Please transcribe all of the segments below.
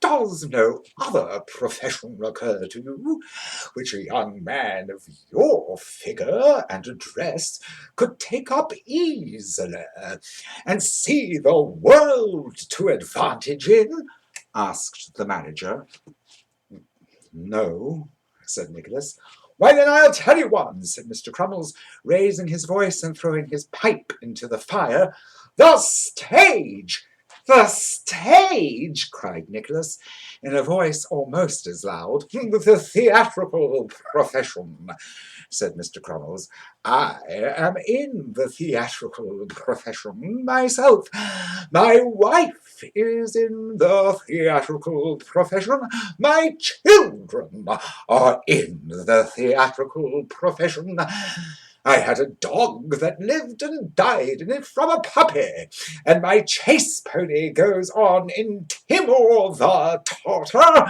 Does no other profession occur to you which a young man of your figure and address could take up easily and see the world to advantage in?" asked the manager. "No," said Nicholas. "Why, then I'll tell you one," said Mr. Crummles, raising his voice and throwing his pipe into the fire. "The stage!" "The stage!" cried Nicholas, in a voice almost as loud. "The theatrical profession," said Mr. Crummles. "I am in the theatrical profession myself. My wife is in the theatrical profession. My children are in the theatrical profession. I had a dog that lived and died in it from a puppy, and my chase pony goes on in Timor the Tartar.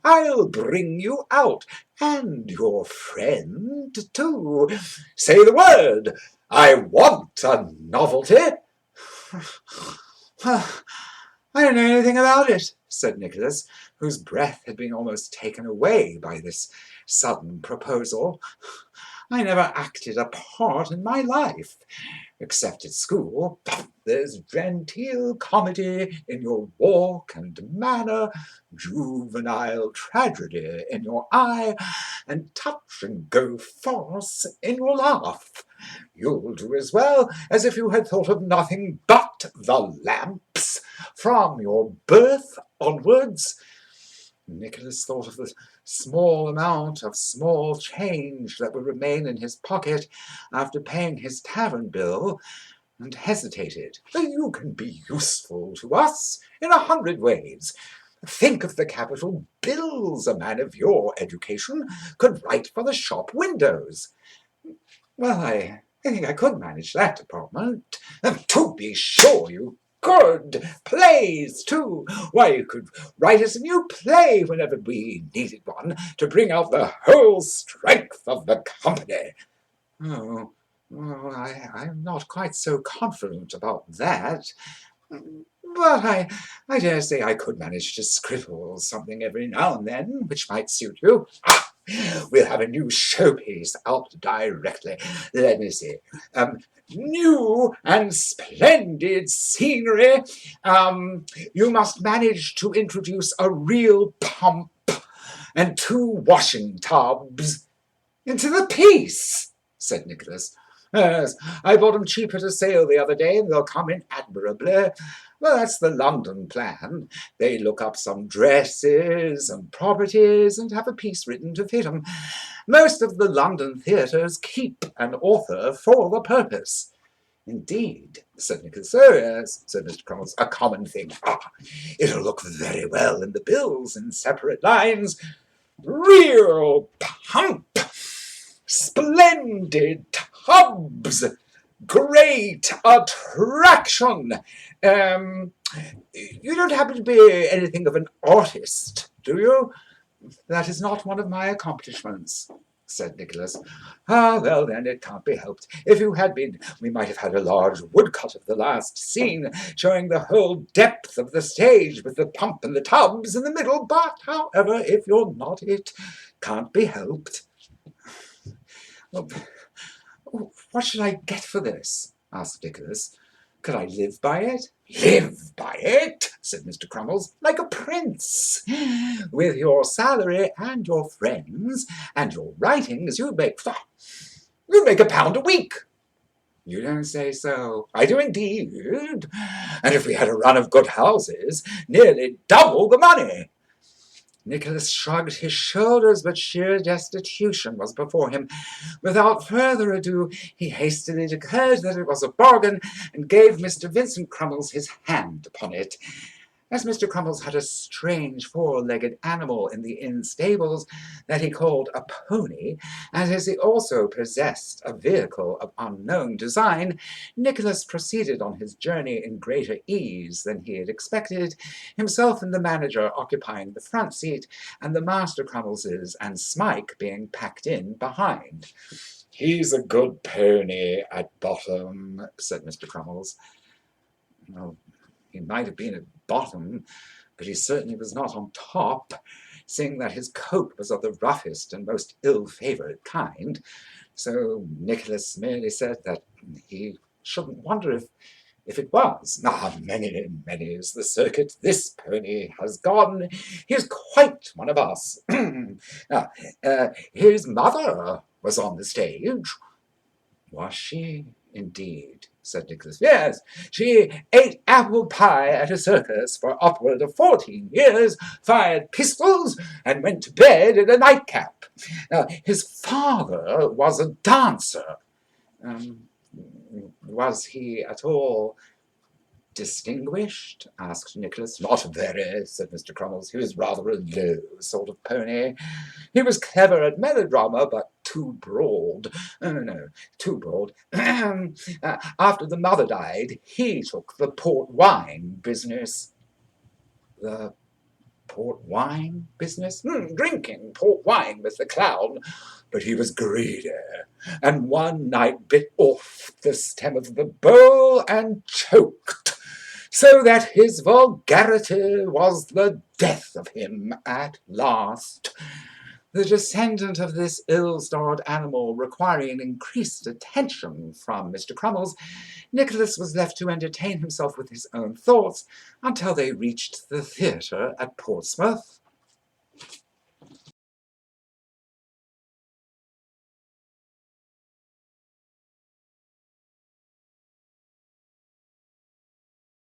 I'll bring you out, and your friend too. Say the word. I want a novelty." "I don't know anything about it," said Nicholas, whose breath had been almost taken away by this sudden proposal. "I never acted a part in my life, except at school. There's genteel comedy in your walk and manner, juvenile tragedy in your eye, and touch-and-go farce in your laugh. You'll do as well as if you had thought of nothing but the lamps from your birth onwards." Nicholas thought of the small amount of small change that would remain in his pocket after paying his tavern bill, and hesitated. "You can be useful to us in 100 ways. Think of the capital bills a man of your education could write for the shop windows." "Well, I think I could manage that department." "To be sure you could. Plays, too. Why, you could write us a new play whenever we needed one to bring out the whole strength of the company." "Oh, well, I'm not quite so confident about that. But I dare say I could manage to scribble something every now and then which might suit you. We'll have a new showpiece out directly. Let me see. New and splendid scenery. You must manage to introduce a real pump and 2 washing tubs into the piece," said Nicholas. "Yes, I bought them cheap at a sale the other day, and they'll come in admirably. Well, that's the London plan. They look up some dresses and properties and have a piece written to fit 'em. Most of the London theatres keep an author for the purpose." "Indeed," said Nicholas. "Oh, yes," said Mr. Crummles, "a common thing. It'll look very well in the bills in separate lines. Real pump, splendid tubs, great attraction. You don't happen to be anything of an artist, do you?" "That is not one of my accomplishments," said Nicholas. "Ah, well, then it can't be helped. If you had been, we might have had a large woodcut of the last scene, showing the whole depth of the stage, with the pump and the tubs in the middle. But, however, if you're not, it can't be helped." "Well, what should I get for this?" asked Nicholas. "Could I live by it?" "Live by it?" said Mr. Crummles. "Like a prince. With your salary and your friends and your writings, you'd make £1 a week." "You don't say so." "I do indeed. And if we had a run of good houses, nearly double the money." Nicholas shrugged his shoulders, but sheer destitution was before him. Without further ado, he hastily declared that it was a bargain, and gave Mr. Vincent Crummles his hand upon it. As Mr. Crummles had a strange 4-legged animal in the inn stables that he called a pony, and as he also possessed a vehicle of unknown design, Nicholas proceeded on his journey in greater ease than he had expected, himself and the manager occupying the front seat, and the Master Crummleses and Smike being packed in behind. "He's a good pony at bottom," said Mr. Crummles. "Well, he might have been at bottom, but he certainly was not on top, seeing that his coat was of the roughest and most ill-favoured kind. So Nicholas merely said that he shouldn't wonder if it was. Many, many is the circuit this pony has gone. He is quite one of us. His mother was on the stage. Was she, indeed? Said Nicholas. Yes, she ate apple pie at a circus for upward of 14 years, fired pistols, and went to bed in a nightcap. His father was a dancer. Was he at all distinguished? Asked Nicholas. Not very, said Mr. Crummles. He was rather a low sort of pony. He was clever at melodrama, but too broad. Too broad. After the mother died, he took the port wine business. The port wine business? Drinking port wine with the clown. But he was greedy, and one night bit off the stem of the bowl and choked, so that his vulgarity was the death of him at last. The descendant of this ill-starred animal requiring increased attention from Mr. Crummles, Nicholas was left to entertain himself with his own thoughts until they reached the theatre at Portsmouth.